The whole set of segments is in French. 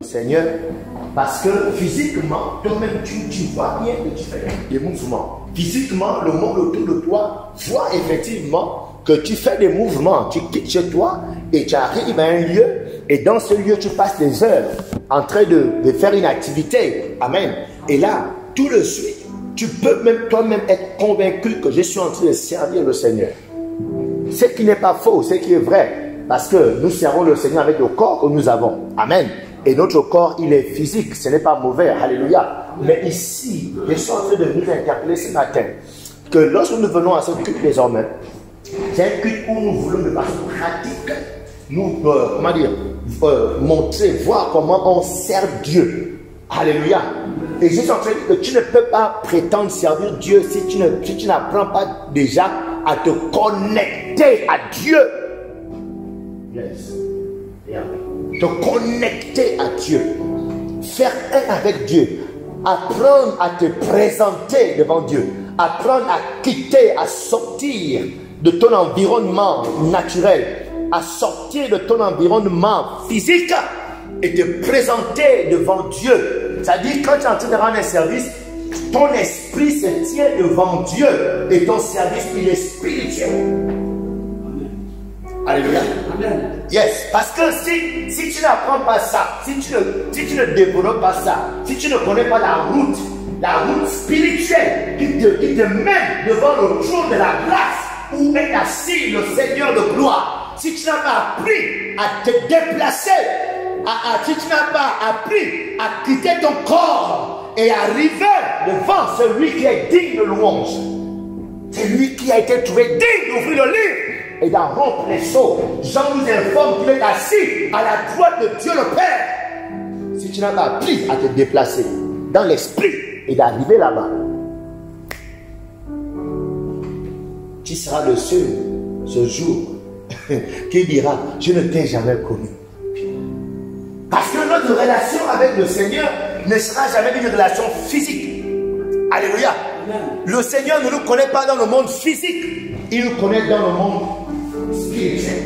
Seigneur, parce que physiquement, toi-même, tu vois bien que tu fais des mouvements. Physiquement, le monde autour de toi voit effectivement que tu fais des mouvements. Tu quittes chez toi et tu arrives à un lieu et dans ce lieu, tu passes des heures en train de faire une activité. Amen. Et là, tout de suite, tu peux même toi-même être convaincu que je suis en train de servir le Seigneur. Ce qui n'est pas faux, ce qui est vrai. Parce que nous servons le Seigneur avec le corps que nous avons. Amen. Et notre corps, il est physique, ce n'est pas mauvais, alléluia. Mais ici, je suis en train de nous interpeller ce matin, que lorsque nous venons à ce culte désormais, c'est un culte où nous voulons de façon pratique, nous, montrer, voir comment on sert Dieu. Alléluia. Et je suis en train de dire que tu ne peux pas prétendre servir Dieu si tu n'apprends pas déjà à te connecter à Dieu. Yes. Yeah. Te connecter à Dieu, faire un avec Dieu, apprendre à te présenter devant Dieu, apprendre à quitter, à sortir de ton environnement naturel, à sortir de ton environnement physique et te présenter devant Dieu. C'est-à-dire quand tu es en train de rendre un service, ton esprit se tient devant Dieu et ton service il est spirituel. Alléluia. Amen. Yes. Parce que si tu n'apprends pas ça, si tu ne développes pas ça, si tu ne connais pas la route spirituelle qui te met devant le trône de la grâce où est assis le Seigneur de gloire, si tu n'as pas appris à te déplacer, si tu n'as pas appris à quitter ton corps et arriver devant celui qui est digne de louange, c'est lui qui a été trouvé digne d'ouvrir le livre et d'en rompre les sceaux. Jean nous informe qu'il est assis à la droite de Dieu le Père. Si tu n'as pas appris à te déplacer dans l'esprit et d'arriver là-bas, tu seras le seul ce jour qui dira « Je ne t'ai jamais connu ». Parce que notre relation avec le Seigneur ne sera jamais une relation physique. Alléluia. Le Seigneur ne nous connaît pas dans le monde physique, il nous connaît dans le monde spirituel.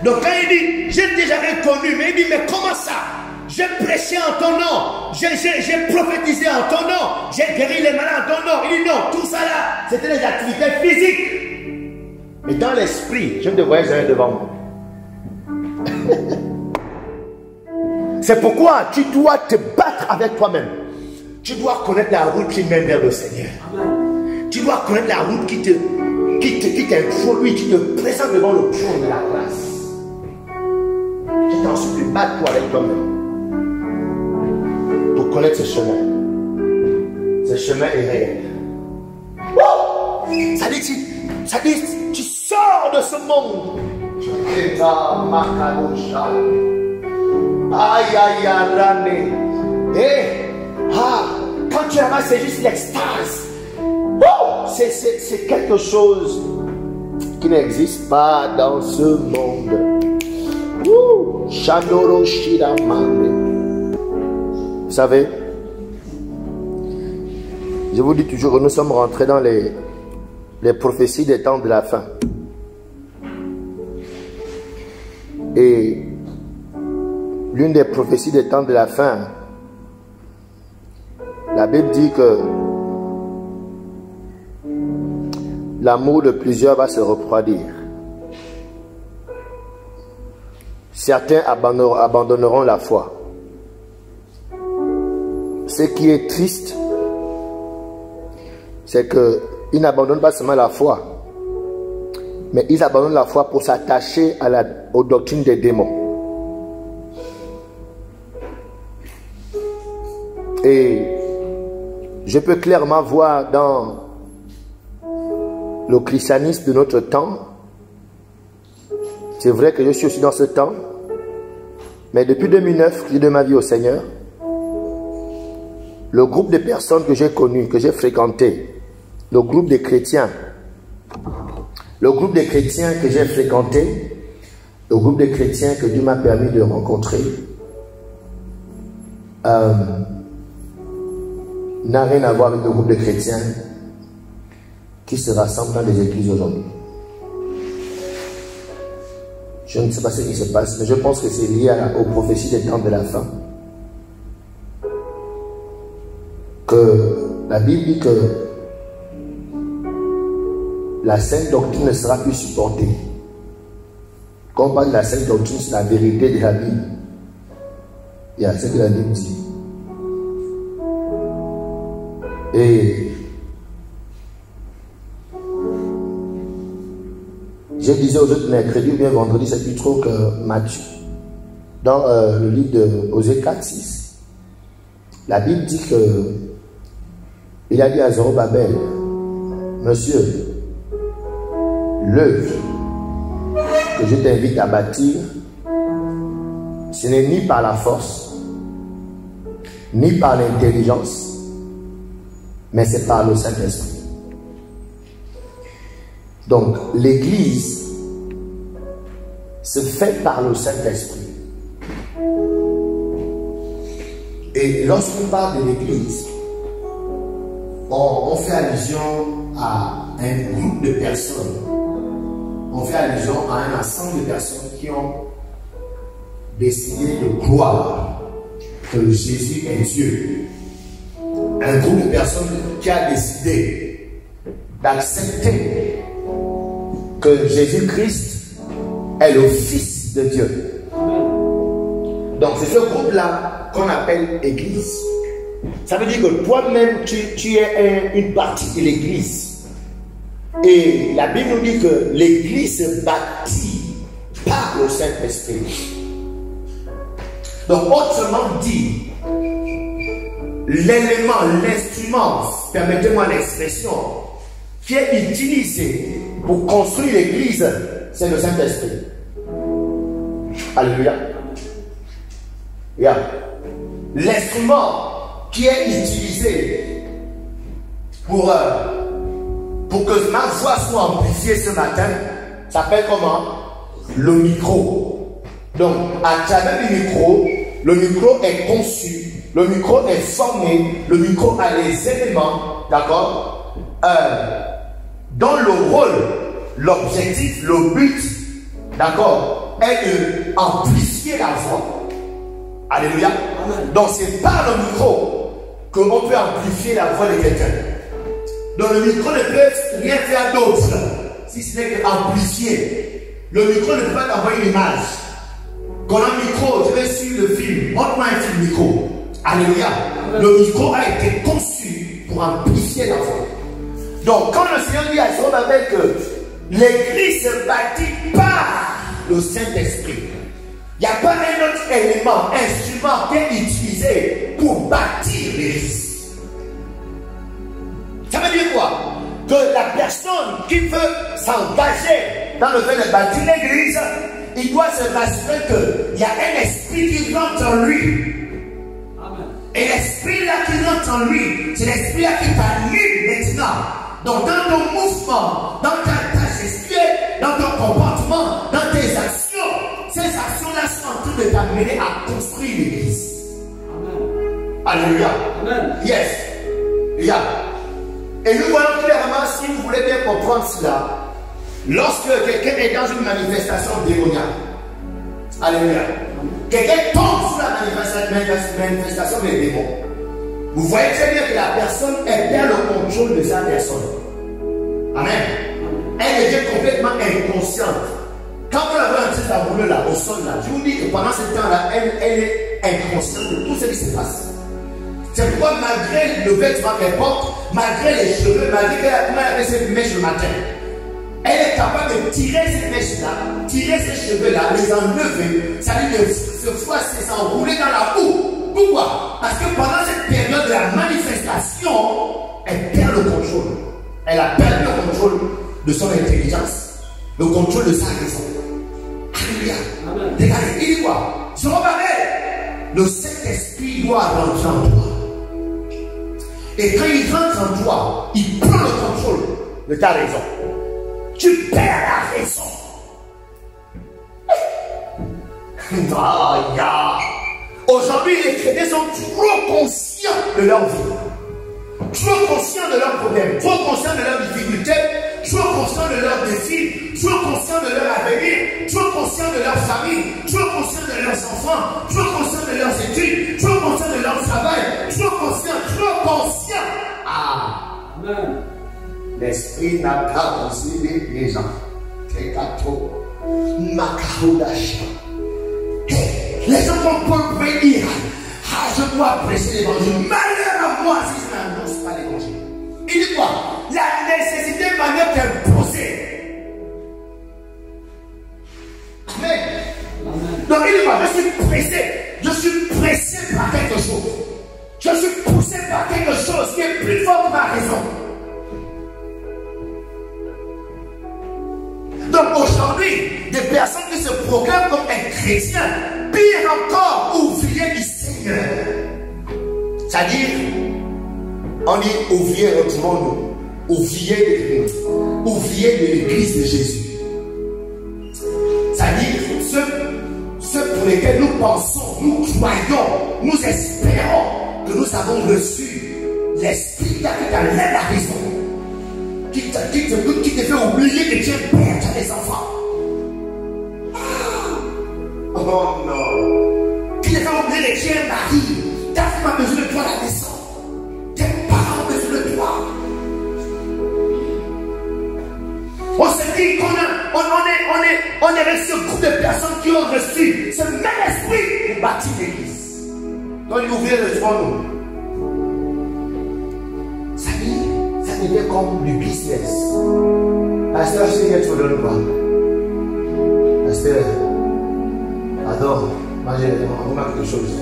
Donc quand il dit, je ne t'ai jamais connu, mais il dit, mais comment ça? J'ai prêché en ton nom, j'ai prophétisé en ton nom, j'ai guéri les malades en ton nom. Il dit non, tout ça là, c'était des activités physiques. Mais dans l'esprit, je ne te voyais jamais devant moi. C'est pourquoi tu dois te battre avec toi-même. Tu dois connaître la route qui mène vers le Seigneur. Tu dois connaître la route qui t'introduit, qui te présente devant le trône de la grâce. Je t'en supplie, bats-toi avec toi-même pour connaître ce chemin. Ce chemin est réel. Oh! Ça dit tu sors de ce monde. Aïe aïe aïe. Quand tu es là, c'est juste l'extase. C'est quelque chose qui n'existe pas dans ce monde. Vous savez, je vous dis toujours que nous sommes rentrés dans les prophéties des temps de la fin. Et l'une des prophéties des temps de la fin, la Bible dit que l'amour de plusieurs va se refroidir. Certains abandonneront la foi. Ce qui est triste, c'est qu'ils n'abandonnent pas seulement la foi, mais ils abandonnent la foi pour s'attacher aux doctrines des démons. Et je peux clairement voir dans le christianisme de notre temps, c'est vrai que je suis aussi dans ce temps, mais depuis 2009, j'ai donné ma vie au Seigneur. Le groupe de personnes que j'ai connues, que j'ai fréquenté, le groupe des chrétiens que j'ai fréquenté, le groupe de chrétiens que Dieu m'a permis de rencontrer, n'a rien à voir avec le groupe de chrétiens qui se rassemblent dans les églises aujourd'hui. Je Je ne sais pas ce qui se passe, mais je pense que c'est lié aux prophéties des temps de la fin. Que la Bible dit que la sainte doctrine ne sera plus supportée. Quand on parle de la sainte doctrine, c'est la vérité de la Bible. Il y a ce que la Bible dit. Et je disais aux autres mercredi ou bien vendredi, c'est plus trop que Matthieu. Dans le livre de Osée 4:6, la Bible dit que il a dit à Zorobabel, monsieur, l'œuvre que je t'invite à bâtir, ce n'est ni par la force, ni par l'intelligence, mais c'est par le Saint-Esprit. Donc, l'Église se fait par le Saint-Esprit. Et lorsqu'on parle de l'Église, on fait allusion à un groupe de personnes. On fait allusion à un ensemble de personnes qui ont décidé de croire que Jésus est Dieu. Un groupe de personnes qui a décidé d'accepter que Jésus-Christ est le Fils de Dieu. Donc c'est ce groupe-là qu'on appelle Église. Ça veut dire que toi-même, tu es une partie de l'Église. Et la Bible nous dit que l'Église se bâtit par le Saint-Esprit. Donc autrement dit, l'élément, l'instrument, permettez-moi l'expression, qui est utilisé pour construire l'Église, c'est le Saint-Esprit. Alléluia. Yeah. L'instrument qui est utilisé pour que ma voix soit amplifiée ce matin s'appelle comment? Le micro. Donc, à travers le micro est conçu, le micro est formé, le micro a les éléments, d'accord, dont le rôle, l'objectif, le but, d'accord, est d'amplifier la voix. Alléluia. Amen. Donc c'est par le micro qu'on peut amplifier la voix de quelqu'un. Donc le micro ne peut rien faire d'autre si ce n'est qu'amplifier. Le micro ne peut pas t'envoyer une image. Quand un micro, je vais suivre le film, montre-moi un film micro. Alléluia. Amen. Le micro a été conçu pour amplifier la voix. Donc quand le Seigneur dit à Zorobabel que l'Église se bâtit par le Saint-Esprit, il n'y a pas un autre élément, instrument qui est utilisé pour bâtir l'Église. Ça veut dire quoi? Que la personne qui veut s'engager dans le fait de bâtir l'Église, il doit se rassurer qu'il y a un esprit qui rentre en lui. Amen. Et l'esprit là qui rentre en lui, c'est l'esprit là qui t'anime maintenant. Donc dans ton mouvement, dans ta gestuelle, dans ton comportement, dans tes actions, ces actions-là sont en train de t'amener à construire l'Église. Alléluia. Amen. Yes. Yeah. Et nous voyons clairement, si vous voulez bien comprendre cela, lorsque quelqu'un est dans une manifestation démoniaque, alléluia, quelqu'un tombe sur la manifestation des démons, vous voyez très bien que la personne perd le contrôle de sa personne. Amen. Elle devient complètement inconsciente. Quand vous l'avez un petit amoureux là, au sol là, je vous dis que pendant ce temps-là, elle est inconsciente de tout ce qui se passe. C'est pourquoi malgré le vêtement qu'elle porte, malgré les cheveux, malgré qu'elle a fait cette mèche le matin, elle est capable de tirer ces mèches-là, tirer ces cheveux-là, les enlever, ça veut dire se froisser, s'enrouler dans la boue. Pourquoi? Parce que pendant cette période de la manifestation, elle perd le contrôle. Elle a perdu le contrôle de son intelligence, le contrôle de sa raison. Alléluia. Regardez, il dit quoi? Zorobabel, le Saint-Esprit doit rentrer en toi. Et quand il rentre en toi, il prend le contrôle de ta raison. Tu perds la raison. Aujourd'hui, les chrétiens sont trop conscients de leur vie, trop conscients de leurs problèmes, trop conscients de leurs difficultés, sois conscient de leurs défis, sois conscient de leur avenir, sois conscient de leur famille, sois conscient de leurs enfants, sois conscient de leurs études, sois conscient de leur travail, sois conscient. Ah, Amen. L'esprit n'a pas possédé les gens. Tekato, Makahudash. Les gens vont pas dire, ah, je dois prêcher l'évangile. Malheur à moi si je n'annonce pas l'évangile. Il dit quoi? La nécessité m'a imposée. Amen. Donc il dit quoi? Je suis pressé par quelque chose. Je suis poussé par quelque chose qui est plus fort que ma raison. Donc aujourd'hui, des personnes qui se proclament comme un chrétien, pire encore, ouvriers du Seigneur. C'est-à-dire, on dit ouvrier, retrouvons-nous. Ouvrier de l'église de Jésus. C'est-à-dire, ceux pour lesquels nous pensons, nous croyons, nous espérons que nous avons reçu l'esprit qui a la raison. Qui te fait oublier que tu es père, tu as des enfants. Oh non. Qui te fait oublier que tu es mari. Ta femme a besoin de toi à la maison. Tes parents ont besoin de toi. On se dit qu'on est avec ce groupe de personnes qui ont reçu ce même esprit pour bâtir l'église. Donc il ouvre le trône. Ça devient comme du business. Pasteur, je sais que tu veux le voir. Pasteur, pardon, moi j'ai remarqué quelque chose.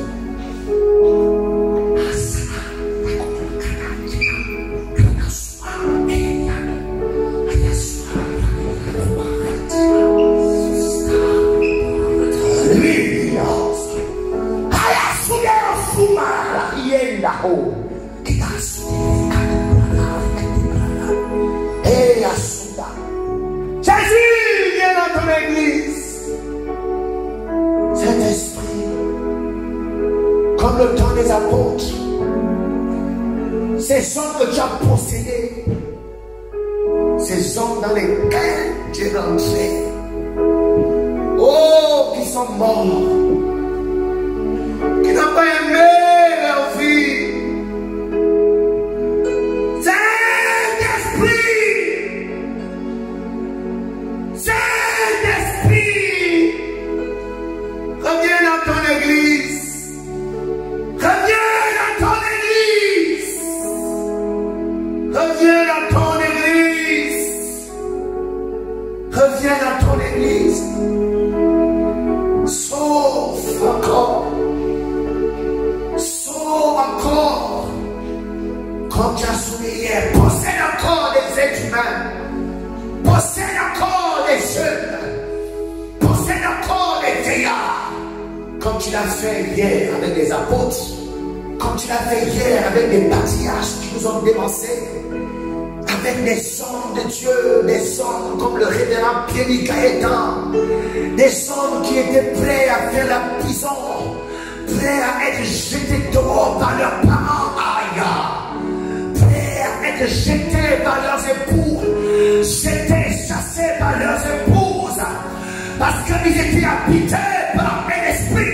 Jésus vient dans ton église. Saint-Esprit, comme le temps des apôtres, ces hommes que tu as possédés, ces hommes dans lesquels tu es rentré, oh, qui sont morts, qui n'ont pas aimé leur vie. Comme tu l'as fait hier avec les apôtres, comme tu l'as fait hier avec les patriarches qui nous ont dévancés, avec des hommes de Dieu, des hommes comme le révérend Pierre Gaëtan, des hommes qui étaient prêts à faire la prison, prêts à être jetés dehors par leurs parents, prêts à être jetés par leurs époux, jetés, chassés par leurs épouses, parce qu'ils étaient habités par un esprit.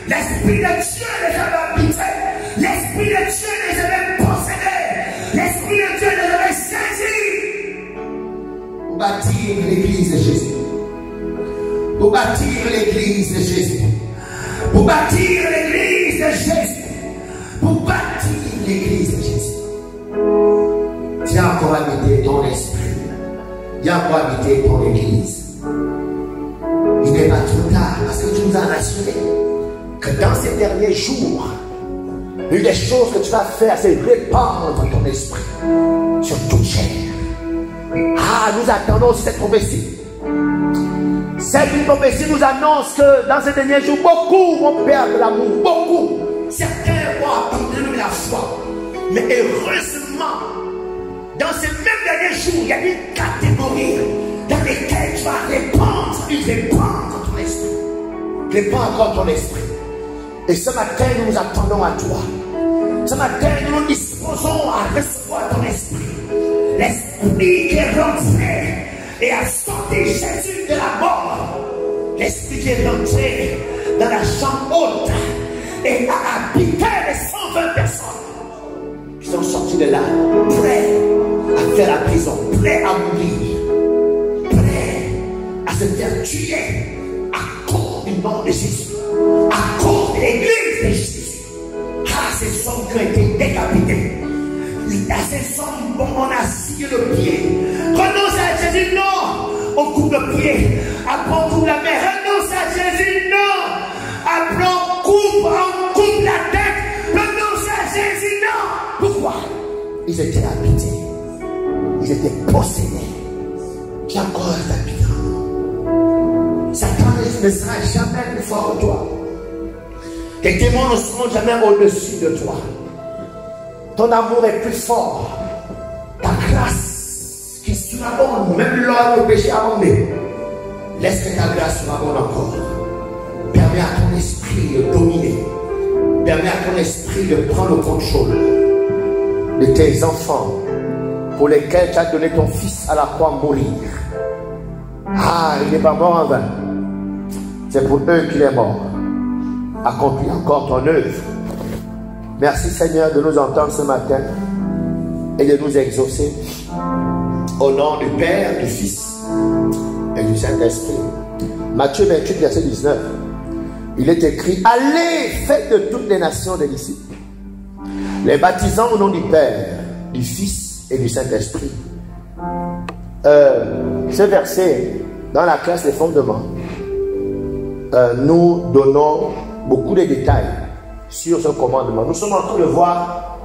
L'esprit de Dieu les avait habités. L'esprit de Dieu les avait possédés. L'esprit de Dieu les avait saisis. Pour bâtir l'église de Jésus. Pour bâtir l'église de Jésus. Pour bâtir l'église de Jésus. Pour bâtir l'église de Jésus. Viens encore habiter ton esprit. Viens encore habiter ton église. Il n'est pas trop tard parce que tu nous as rassurés que dans ces derniers jours, une des choses que tu vas faire, c'est répandre ton esprit sur toute chair. Ah, nous attendons aussi cette prophétie. Cette prophétie nous annonce que dans ces derniers jours, beaucoup vont perdre l'amour, beaucoup. Certains vont abandonner la foi. Mais heureusement, dans ces mêmes derniers jours, il y a une catégorie dans laquelle tu vas répandre ton esprit. Répandre ton esprit. Et ce matin, nous nous attendons à toi. Ce matin, nous nous disposons à recevoir ton esprit. l'esprit qui est rentré et a sorti Jésus de la mort. L'esprit qui est rentré dans la chambre haute et a habité les 120 personnes qui sont sortis de là, prêts à faire la prison, prêts à mourir, prêts à se faire tuer à cause du nom de Jésus, à cause de l'église de Jésus. Ah, ces hommes qui ont été décapités. À ces hommes, on a scié le pied. Renonce à Jésus, non. On coupe le pied. Après, on coupe la main. Renonce à Jésus, non. Après, on coupe la tête. Renonce à Jésus, non. Pourquoi? Ils étaient habités. Ils étaient possédés. Qui a encore d'habiter en nous. Satan ne sera jamais plus fort que toi. Tes démons ne seront jamais au-dessus de toi. Ton amour est plus fort. Ta grâce qui surabonde, même lors le péché abondé. Laisse que ta grâce surabonde encore. Permets à ton esprit de dominer. Permets à ton esprit de prendre le contrôle de tes enfants pour lesquels tu as donné ton fils à la croix mourir. Ah, il n'est pas mort en vain. C'est pour eux qu'il est mort. Accomplis encore ton œuvre. Merci Seigneur de nous entendre ce matin et de nous exaucer au nom du Père, du Fils et du Saint-Esprit. Matthieu 28, verset 19. Il est écrit: allez, faites de toutes les nations des disciples, les baptisant au nom du Père, du Fils et du Saint-Esprit. Ce verset, dans la classe des fondements, nous donnons beaucoup de détails sur ce commandement. Nous sommes en train de voir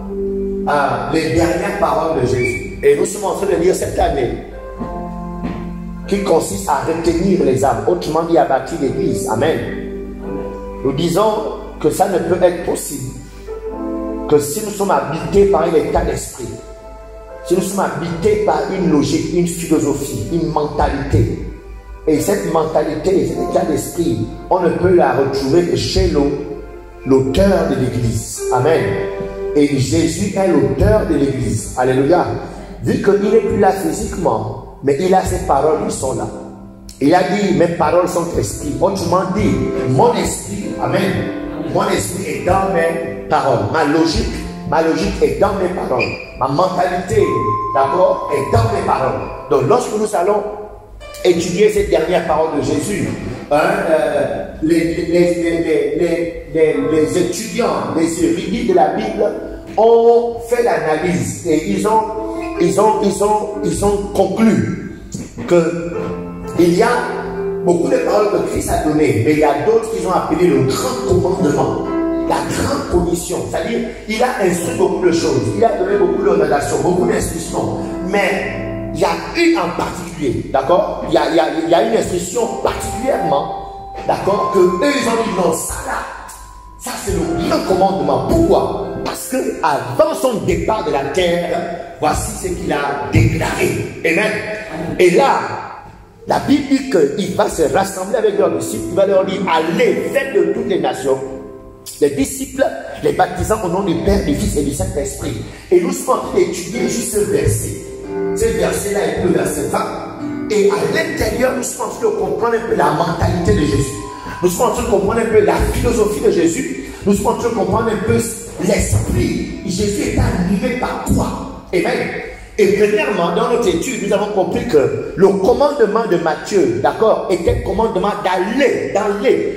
les dernières paroles de Jésus. Et nous sommes en train de lire cette année qui consiste à retenir les âmes, autrement dit à bâtir l'église. Amen. Nous disons que ça ne peut être possible que si nous sommes habités par un état d'esprit, si nous sommes habités par une logique, une philosophie, une mentalité. Et cette mentalité, cet état d'esprit, on ne peut la retrouver que chez l'auteur de l'église. Amen. Et Jésus est l'auteur de l'église. Alléluia. Vu qu'il n'est plus là physiquement, mais il a ses paroles qui sont là. Il a dit: mes paroles sont esprit. Autrement dit, mon esprit, amen, mon esprit est dans mes paroles. Ma logique est dans mes paroles. Ma mentalité, d'accord, est dans mes paroles. Donc lorsque nous allons étudier ces dernières paroles de Jésus, les étudiants, les érudites de la Bible ont fait l'analyse et ils ont conclu que il y a beaucoup de paroles que Christ a données, mais il y a d'autres qu'ils ont appelé le grand commandement, la grande commission. C'est-à-dire, il a instruit beaucoup de choses, il a donné beaucoup de révélations, beaucoup d'instructions, mais il y a une en particulier, d'accord? Il y a une instruction particulièrement, d'accord, que eux ils ont dit non, ça c'est le grand commandement. Pourquoi? Parce que avant son départ de la terre, voici ce qu'il a déclaré. Amen. Et là, la Bible dit qu'il va se rassembler avec leurs disciples, il va leur dire: allez, faites de toutes les nations les disciples, les baptisant au nom du Père, du Fils et du Saint-Esprit. Et nous sommes en train d'étudier juste ce verset. Ce verset-là est le verset 20. Et à l'intérieur, nous sommes en train de comprendre un peu la mentalité de Jésus. Nous sommes en train de comprendre un peu la philosophie de Jésus. Nous sommes en train de comprendre un peu l'esprit. Jésus est animé par quoi? Amen. Et premièrement, dans notre étude, nous avons compris que le commandement de Matthieu, d'accord, était le commandement d'aller.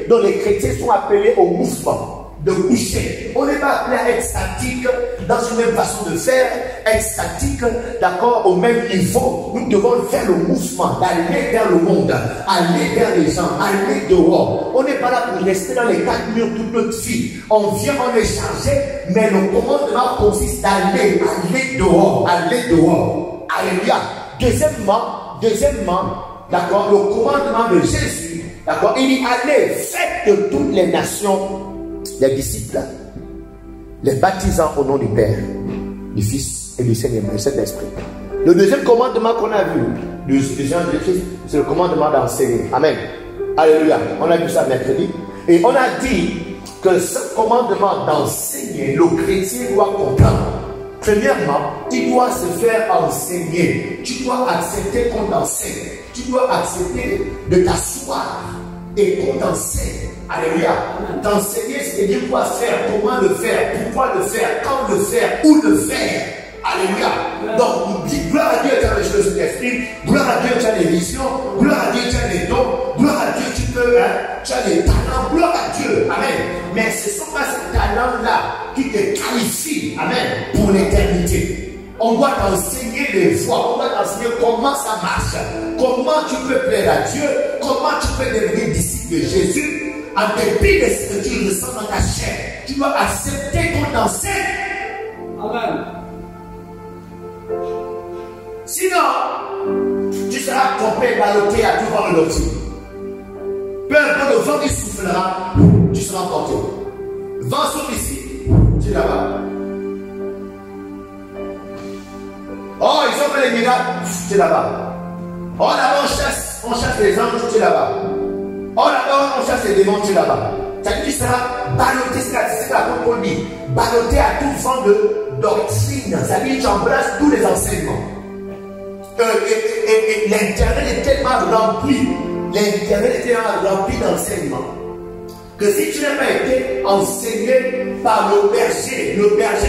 Donc les chrétiens sont appelés au mouvement, de bouger. On n'est pas appelé à être statique dans une même façon de faire, être statique, d'accord, au même niveau. Nous devons faire le mouvement, d'aller vers le monde, aller vers les gens, aller dehors. On n'est pas là pour rester dans les quatre murs toute notre vie. On vient, on est chargé, mais le commandement consiste d'aller dehors, aller dehors. Alléluia. Deuxièmement, d'accord, le commandement de Jésus, d'accord, il dit: allez, faites de toutes les nations les disciples, les baptisant au nom du Père, du Fils et du Saint-Esprit. Le deuxième commandement qu'on a vu du Jésus-Christ, c'est le commandement d'enseigner. Amen. Alléluia. On a vu ça mercredi. Et on a dit que ce commandement d'enseigner, le chrétien doit comprendre Premièrement, il doit se faire enseigner. Tu dois accepter qu'on t'enseigne. Tu dois accepter de t'asseoir et qu'on t'enseigne. Alléluia. T'enseigner, c'est-à-dire quoi faire, comment le faire, pourquoi le faire, quand le faire, où le faire. Alléluia. Donc, dis gloire à Dieu, tu as les choses de l'esprit, gloire à Dieu, tu as les visions, gloire à Dieu, tu as les dons, gloire à Dieu, tu as les talents, gloire à Dieu. Amen. Mais ce ne sont pas ces talents-là qui te qualifient, amen, pour l'éternité. On doit t'enseigner les voies, on doit t'enseigner comment ça marche, comment tu peux plaire à Dieu, comment tu peux devenir disciple de Jésus. En dépit de ce que tu ressens dans ta chair, tu dois accepter qu'on t'enseigne. Amen. Sinon, tu seras trompé, ballotté à tout vent de l'optique. Peu importe le vent qui soufflera, tu seras emporté. Vent souffle ici, tu es là-bas. Oh, ils ont fait les miracles, tu es là-bas. Oh, là-bas on chasse les anges, tu es là-bas. Oh, là-bas on chasse les démons, tu es là-bas. C'est-à-dire que tu seras ballotté, c'est la qu'on dit, ballotté à tout vent de doctrine. C'est-à-dire que tu embrasses tous les enseignements. Et l'intérieur est tellement rempli. L'intérieur est tellement rempli d'enseignements que si tu n'as pas été enseigné par le berger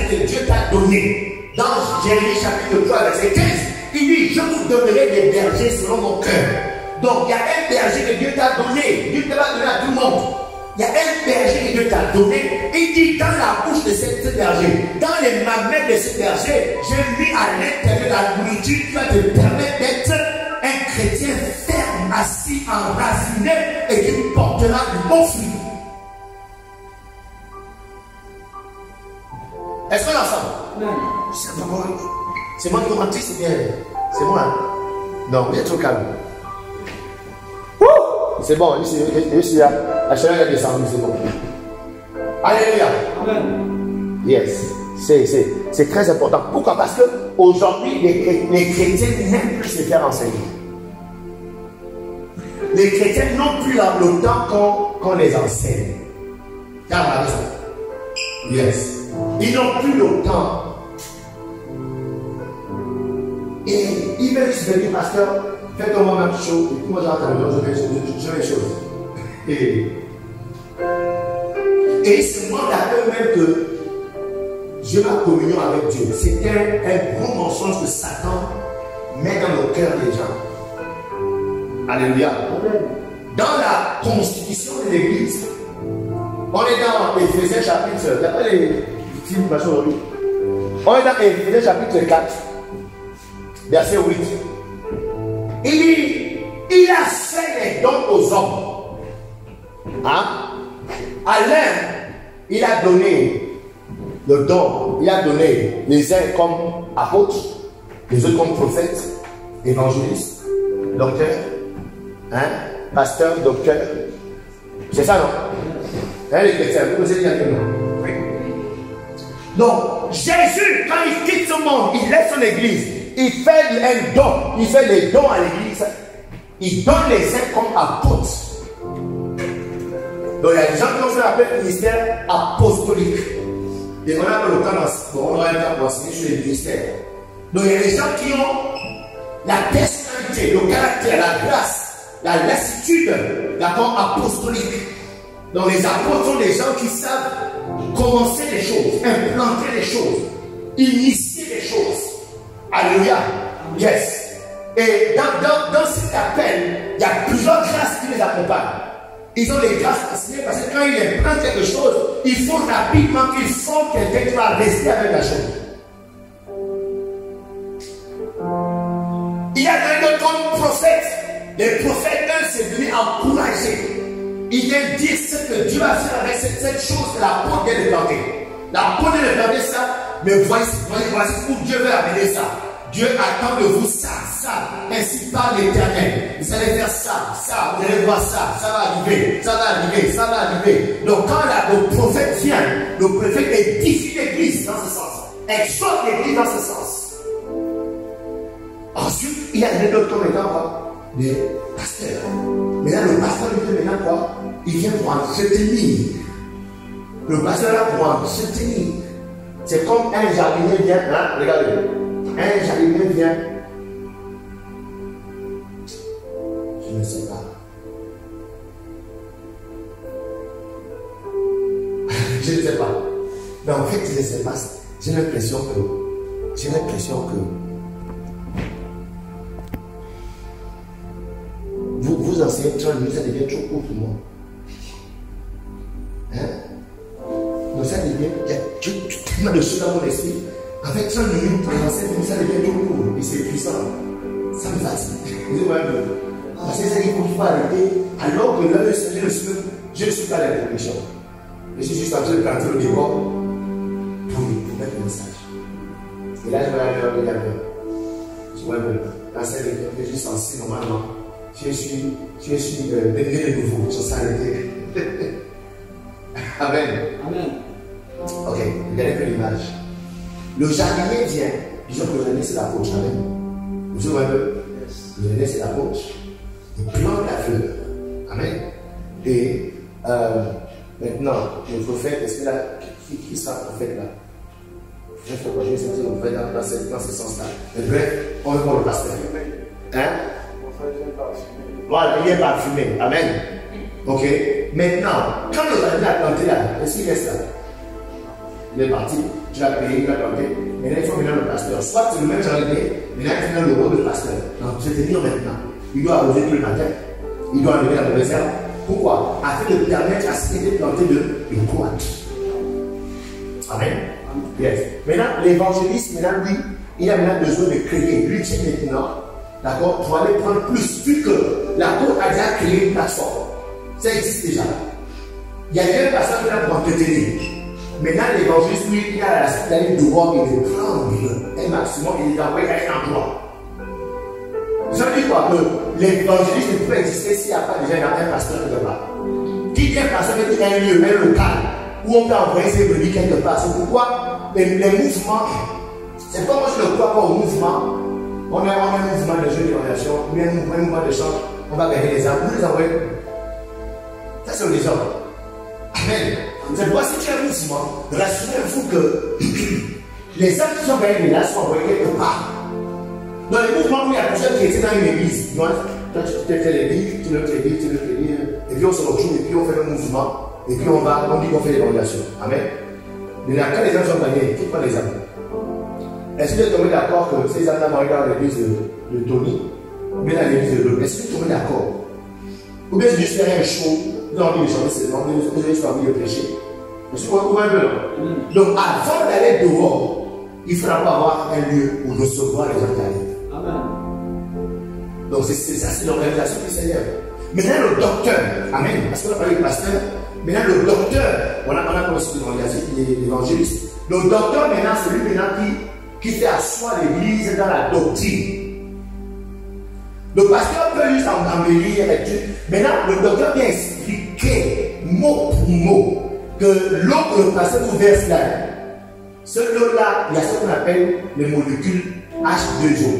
que Dieu t'a donné, dans Jérémie chapitre 3, verset 15, il dit, je vous donnerai des bergers selon mon cœur. Donc il y a un berger que Dieu t'a donné. Dieu ne t'a pas donné à tout le monde. Il y a un berger que Dieu t'a donné. Il dit, dans la bouche de ce berger, dans les mamelles de ce berger, j'ai mis à l'intérieur de la nourriture qui va te permettre d'être un chrétien ferme, assis, enraciné et qui portera du bon fruit. Est-ce qu'on est ensemble? C'est moi qui commentis, c'est bien. C'est moi. Non, vous êtes trop calme. C'est bon, ici, la chaleur est descendue, c'est bon. Alléluia. Amen. Yes, c'est très important. Pourquoi? Parce qu'aujourd'hui, les chrétiens n'aiment plus se faire enseigner. Les chrétiens n'ont plus le temps qu'on les enseigne. Car yes. Ils n'ont plus le temps. Et ils veulent se dire, pasteur, faites-moi ma petite chose. Et puis moi j'entends, je fais les choses. Et ils se demandent à eux-mêmes que j'ai ma communion avec Dieu. C'est un gros mensonge que Satan met dans le cœur des gens. Alléluia. Dans la constitution de l'Église, on est dans Éphésiens chapitre, il n'y a pas les films aujourd'hui. On est dans Éphésiens chapitre 4, verset 8. Il a fait les dons aux hommes. Hein? À l'un, il a donné le don. Il a donné les uns comme apôtres, les autres comme prophètes, évangélistes, docteurs, hein? Pasteurs, docteurs. C'est ça, non? Hein, les chrétiens, vous avez dit non? Oui. Donc, Jésus, quand il quitte ce monde, il laisse son église. Il fait un don, il fait les dons à l'église. Il donne les uns comme apôtres. Donc il y a des gens qui ont fait appel au ministère apostolique. Et on a le temps d'enseigner sur les ministères. Donc il y a des gens qui ont la personnalité, le caractère, la grâce, la lassitude, d'accord, apostolique. Donc les apôtres sont des gens qui savent commencer les choses, implanter les choses, initier les choses. Alléluia. Yes. Et dans cet appel, il y a plusieurs grâces qui les accompagnent. Ils ont les grâces enseignées parce que quand ils implantent quelque chose, il faut rapidement qu'ils font quelqu'un qui va rester avec la chose. Il y a d'autres comme prophètes. Les prophètes, eux, c'est venu encourager. Ils viennent dire ce que Dieu va faire avec cette chose que la peau vient de planter. La peau vient de planter ça, mais voici où Dieu veut amener ça. Dieu attend de vous ça, ainsi par l'Éternel. Vous allez faire ça, vous allez voir ça va arriver. Donc quand le prophète vient, le prophète édifie l'église dans ce sens, exhorte l'église dans ce sens. Ensuite, il y a des docteurs maintenant quoi? Des pasteurs. Mais là, le pasteur lui fait maintenant quoi? Il vient pour entretenir. Le pasteur là pour entretenir. C'est comme un jardinier vient, hein, regardez, un jardinier vient. Je ne sais pas. Je ne sais pas. Mais en fait, je ne sais pas. J'ai l'impression que vous enseignez 30 minutes, ça devient trop court pour moi. Hein? Donc ça devient, il y a tellement de choses dans mon esprit. En fait, 30 minutes, ça devient trop court. Et c'est puissant. Ça me fatigue. Vous voyez un peu. Parce que c'est qu'il faut arrêter. Alors que là, je ne suis pas à la réflexion. Je suis juste en train de planter le décor pour mettre le message. Et là, je vais aller regarder. Je vois un peu. Dans cette école que je suis censé normalement. Je suis devenu de nouveau. Je suis arrêté. Amen. Amen. Ok, regardez un peu l'image. Le jardinier vient. Disons que le jardinier c'est l'apôtre. Amen. Vous voyez un peu. Le jardinier c'est l'apôtre. Il plante la fleur. Amen. Et maintenant, le prophète, est-ce que là, qui sera prophète là? Je vais sentir le prophète dans ce sens-là. Mais bref, on veut voir le pasteur. Hein? Voilà, il est parfumé. Amen. Ok. Maintenant, quand le jardinier a planté là, est-ce qu'il reste là? Il est parti, tu l'as payé, il l'a planté. Maintenant, il faut venir le pasteur. Soit c'est le même jardinier, maintenant il fait le rôle de pasteur. Donc, c'est-à-dire maintenant, il doit arroser tout le matin, il doit enlever la mauvaise herbe. Pourquoi? Afin de permettre à ce qu'il ait planté de croître. Amen. Yes. Maintenant, l'évangéliste, maintenant, lui, il a maintenant besoin de créer. Lui, c'est maintenant, d'accord, pour aller prendre plus, vu que l'apôtre a déjà créé une plateforme. Ça existe déjà. Il y a bien une personne qui a pour entretenir. Maintenant, l'évangéliste, lui, il a la citadine de voir et de prendre un maximum et d'envoyer à un endroit. Je dis quoi que l'évangéliste ne peut exister s'il n'y a pas déjà un pasteur quelque part. Qui dit un pasteur veut dire un lieu, un local, où on peut envoyer ses brebis quelque part. C'est pourquoi les mouvements, c'est pas moi je ne crois pas au mouvement. On a un mouvement de jeunes d'évaluation, ou un mouvement de chant, on va gagner les âmes, vous les envoyez. Ça c'est les hommes. Amen. C'est pourquoi si tu as un mouvement, rassurez-vous que les âmes qui sont gagnés là sont envoyées quelque part. Dans les mouvements où il y a plusieurs chrétiens dans une église, toi tu fais les livres, tu le fais lire, et puis on se retrouve, et puis on fait le mouvement, et puis on dit qu'on fait l'évaluation. Amen. Mais là, quand les âmes sont gagnés, qui prend les âmes? Est-ce que vous êtes tombé d'accord que ces âmes-là vont aller dans l'église de Tony, ou bien dans l'église de l'autre? Est-ce que vous êtes tombé d'accord? Ou bien c'est juste faire un show, vous avez envie de chanter, vous avez juste envie de prêcher. Est-ce que vous comprenez un peu? Donc avant d'aller dehors, il faudra pas avoir un lieu où recevoir les gens qui arrivent. Amen. Donc c'est ça, c'est l'organisation du Seigneur. Maintenant le docteur, amen, parce qu'on a parlé du pasteur, maintenant le docteur, on a commencé l'évangéliste. Le docteur maintenant, c'est lui maintenant qui fait asseoir l'église dans la doctrine. Le pasteur peut juste embellir et tout. Maintenant, le docteur vient expliquer mot pour mot que l'eau que le pasteur nous verse là, ce lot-là, il y a ce qu'on appelle les molécules H2O.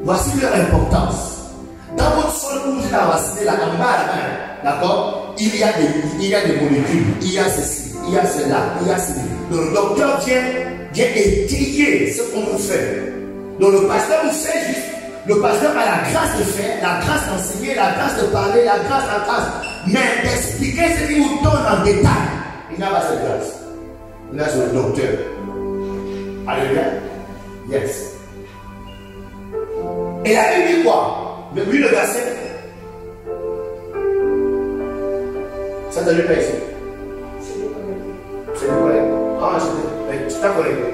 Voici leur importance. Dans votre sol où vous êtes enraciné là, en bas là, d'accord, il y a des molécules, il y a ceci, il y a cela, il y a ceci. Donc le docteur vient étayer ce qu'on vous fait. Donc le pasteur vous fait juste, le pasteur a la grâce de faire, la grâce d'enseigner, la grâce de parler, la grâce, mais d'expliquer ce qu'il vous donne en détail. Il n'a pas cette grâce. Il a le docteur. Alléluia. Yes. Et la Bible dit quoi? Depuis le verset. Ça ne te pas ici. C'est le collègue. Ah, tu t'as connecté.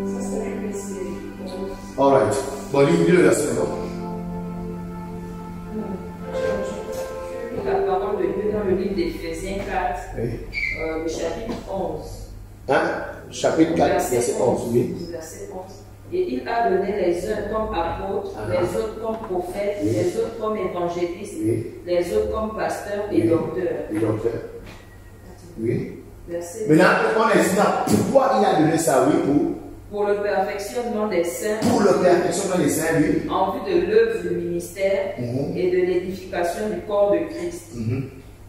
Ça serait précisé. Alright. Bon, lis le verset maintenant. La parole de Dieu dans le livre d'Éphésiens 4, oui. Le chapitre 11. Hein? Chapitre 4, verset 11, oui. Verset 11. Et il a donné les uns comme apôtres, les autres comme prophètes, oui. Les autres comme évangélistes, oui. Les autres comme pasteurs et docteurs. Et docteurs. Oui. Verset maintenant, on explique pourquoi il a donné ça, oui, pour le perfectionnement des saints. Pour le perfectionnement des saints, oui. En vue de l'œuvre du ministère et de l'édification du corps de Christ.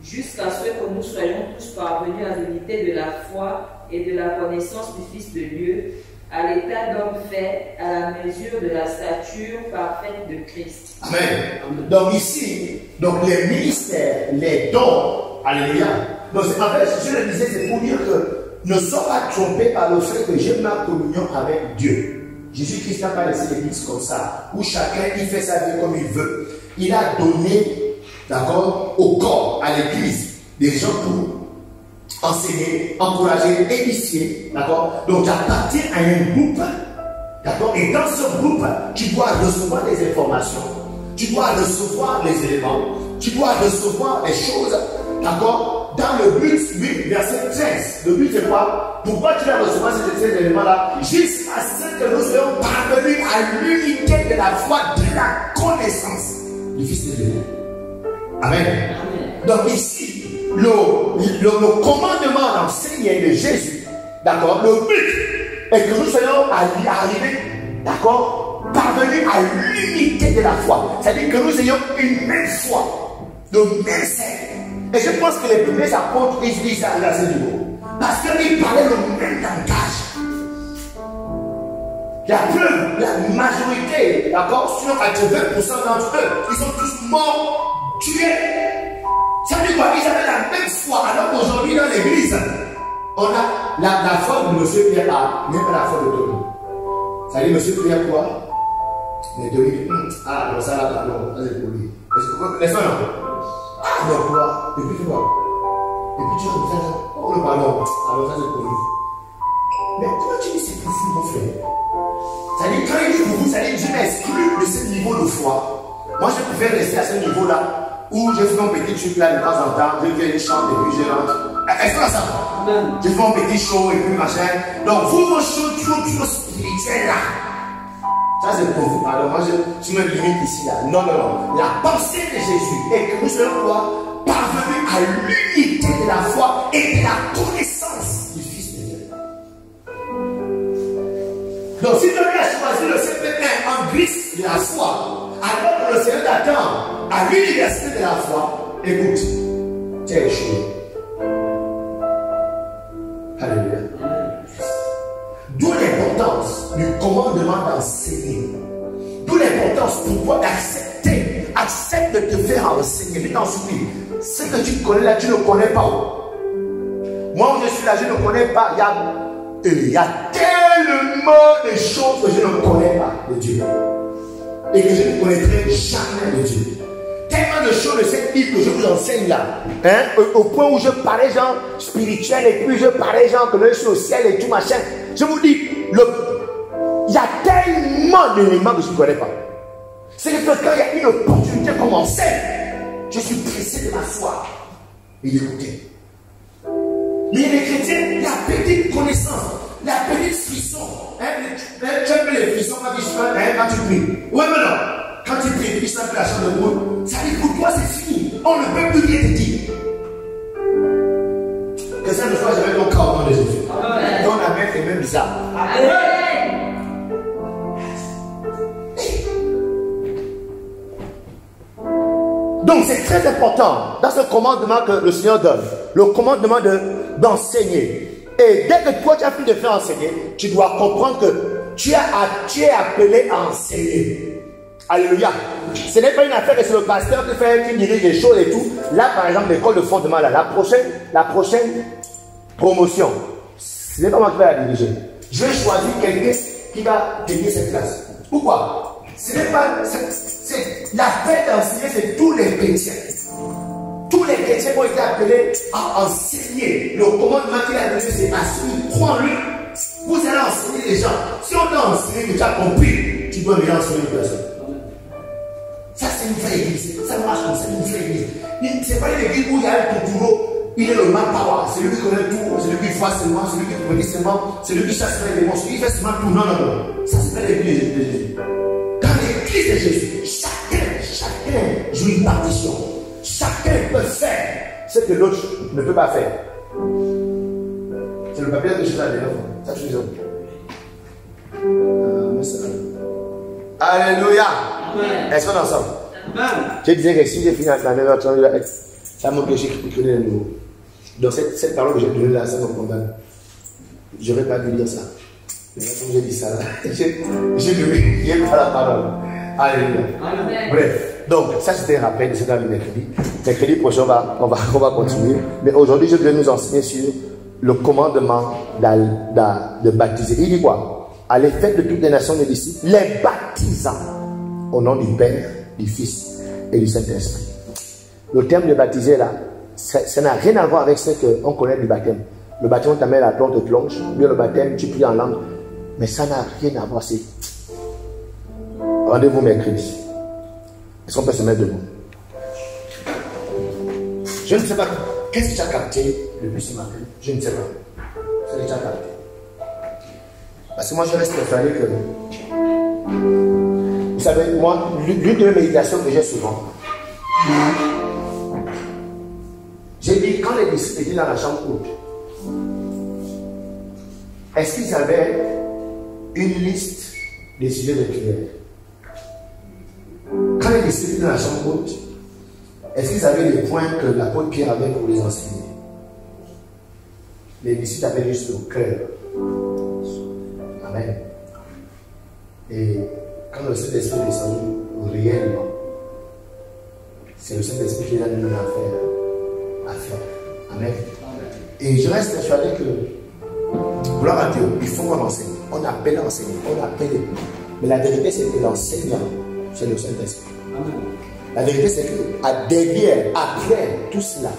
jusqu'à ce que nous soyons tous parvenus à l'unité de la foi et de la connaissance du Fils de Dieu, à l'état d'homme fait, à la mesure de la stature parfaite de Christ. Amen. Donc ici, donc les ministères, les dons, alléluia. Donc en fait, je le disais, c'est pour dire que ne sois pas trompé par le fait que j'ai ma communion avec Dieu. Jésus-Christ n'a pas laissé l'église comme ça, où chacun il fait sa vie comme il veut. Il a donné, d'accord, au corps, à l'église, des gens pour enseigner, encourager, initier, d'accord. Donc tu appartiens à un groupe, d'accord, et dans ce groupe, tu dois recevoir des informations, tu dois recevoir les éléments, tu dois recevoir les choses, d'accord. Dans le but 8, verset 13, le but c'est quoi? Pourquoi tu dois recevoir ces éléments-là? Jusqu'à ce que nous soyons parvenus à l'unité de la foi, de la connaissance du Fils de Dieu. Amen. Amen. Donc ici, le commandement d'enseigner de Jésus, d'accord, le but est que nous soyons arrivés, d'accord, parvenus à l'unité de la foi. C'est-à-dire que nous ayons une même foi, le même sein. Et je pense que les premiers apôtres, ils disent ça à ce niveau. Parce qu'ils parlaient le même langage. La preuve, la majorité, d'accord, sur 80% d'entre eux, ils sont tous morts, tués. Ça veut dire quoi? Ils avaient la même foi. Alors qu'aujourd'hui, dans l'église, on a la foi de M. Pierre A, même pas la foi de Tony. Ça veut dire M. Pierre quoi? Mais Tony, ah, non, ça là, ça c'est pour lui. Laisse-moi non. Ah, donc quoi? Et puis tu vois. Et puis tu vas me faire, oh le ballon. Alors ça c'est pour lui. Mais comment tu dis c'est pour vous, mon frère? Ça dit, quand il dit pour vous, ça dit, je m'exclus de ce niveau de foi. Moi, je préfère rester à ce niveau-là, où je fais mon petit truc là de temps en temps, je viens, je chante et puis je rentre. Est-ce que ça va? Je fais mon petit show et puis machin. Donc, vous, vos choses trop spirituelles là. Ça, c'est pour vous. Alors, moi, je me limite ici là. Non, non, non. La pensée de Jésus est que nous soyons quoi? Parvenus à l'unité de la foi et de la connaissance du Fils de Dieu. Donc, si tu as choisi le CP1 en gris de la foi, alors que le Seigneur t'attend à l'université de la foi, écoute, tu es échoué. Alléluia. D'où l'importance du commandement d'enseigner. D'où l'importance pour toi d'accepter. Accepte de te faire enseigner. Mais t'en supplie. Ce que tu connais là, tu ne connais pas. Moi, je suis là, je ne connais pas. Il y a tellement de choses que je ne connais pas de Dieu. Et que je ne connaîtrai jamais de Dieu. Tellement de choses de cette Bible que je vous enseigne là. Hein? Au point où je parlais genre spirituel et puis je parlais genre que je suis au ciel et tout machin. Je vous dis, il y a tellement d'éléments que je ne connais pas. C'est que quand il y a une opportunité comme enseigne, je suis pressé de m'asseoir et d'écouter. Mais les chrétiens, la petite connaissance, la petite frisson. Tu as les frissons quand tu pries. Oui, mais non. Quand tu pries, tu sens que la chambre de boule. Ça dit pour toi, c'est fini. On ne peut plus rien te dire. Que ça ne soit jamais ton cas au nom de Jésus. Ton amen est même bizarre. Amen. Donc c'est très important dans ce commandement que le Seigneur donne. Le commandement d'enseigner. Et dès que toi tu as fini de faire enseigner, tu dois comprendre que tu es appelé à enseigner. Alléluia. Ce n'est pas une affaire que c'est le pasteur qui dirige les choses et tout. Là, par exemple, l'école de fondement, là, la prochaine promotion, ce n'est pas moi qui vais la diriger. Je vais choisir quelqu'un qui va tenir cette classe. Pourquoi? Ce n'est pas. La paix d'enseigner, c'est tous les chrétiens. Tous les chrétiens ont été appelés à enseigner. Le commandement qu'il a donné, c'est assis, crois en lui. Vous allez enseigner les gens. Si on t'a enseigné que tu as compris, tu dois bien enseigner les personnes. Ça, c'est une vraie église. Ça marche comme ça, une vraie église. Ce n'est pas une église où il y a un toutouro, il est le manpower. C'est lui qui connaît tout, c'est lui qui voit seulement, c'est lui qui prédit seulement, c'est lui qui chasse les démons, c'est lui qui fait seulement tout. Non, non, non. Ça, c'est pas l'église de Jésus. Dans l'église de Jésus, chacun joue une partition. Chacun peut faire ce que l'autre ne peut pas faire. C'est le papier que je t'ai donné. Ça, je suis Alléluia. Est-ce qu'on est ensemble? Je disais que si j'ai fini à 9h30, Ça montre que j'ai connais le nouveau. Donc cette parole que j'ai donnée là, ça me condamne. Je ne vais pas lui dire ça. Mais là, comme j'ai dit ça, j'ai pas la parole. Alléluia. Bref, donc ça c'était un rappel de ce dans le mercredi. Mercredi prochain, on va continuer. Mais aujourd'hui, je vais nous enseigner sur le commandement de baptiser. Il dit quoi? Allez, faites de toutes les nations des disciples, les baptisant au nom du Père, du Fils et du Saint-Esprit. Le terme de baptiser là, ça n'a rien à voir avec ce qu'on connaît du baptême. Le baptême, on t'amène la plante, te plonge. Bien le baptême, tu pries en langue. Mais ça n'a rien à voir. Rendez-vous mercredi. Est-ce qu'on peut se mettre debout? Je ne sais pas. Qu'est-ce que tu as capté depuis ce matin? Je ne sais pas. Ce que tu as capté. Parce que moi, je reste persuadé que. Vous savez, moi, l'une de mes méditations que j'ai souvent. J'ai dit, quand les disciples étaient dans la chambre haute, est-ce qu'ils avaient une liste des sujets de prière? Quand les disciples étaient dans la chambre haute, est-ce qu'ils avaient les points que l'apôtre Pierre avait pour les enseigner? Les disciples avaient juste au cœur. Amen. Et quand le Saint-Esprit est descendu réellement, c'est le Saint-Esprit qui a donné à faire. Amen. Et je reste persuadé que, gloire à Dieu, il faut qu'on enseigne. On appelle l'enseignant, on appelle. Mais la vérité, c'est que l'enseignant, c'est le Saint-Esprit. La vérité, c'est que derrière, après tout cela,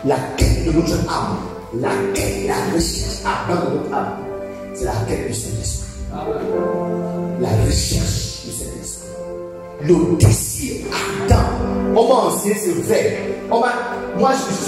la quête de notre âme, la recherche ardente de notre âme, c'est la quête du Saint-Esprit. La recherche du Saint-Esprit. Le désir ardent. On m'a enseigné ce verbe. Moi, je suis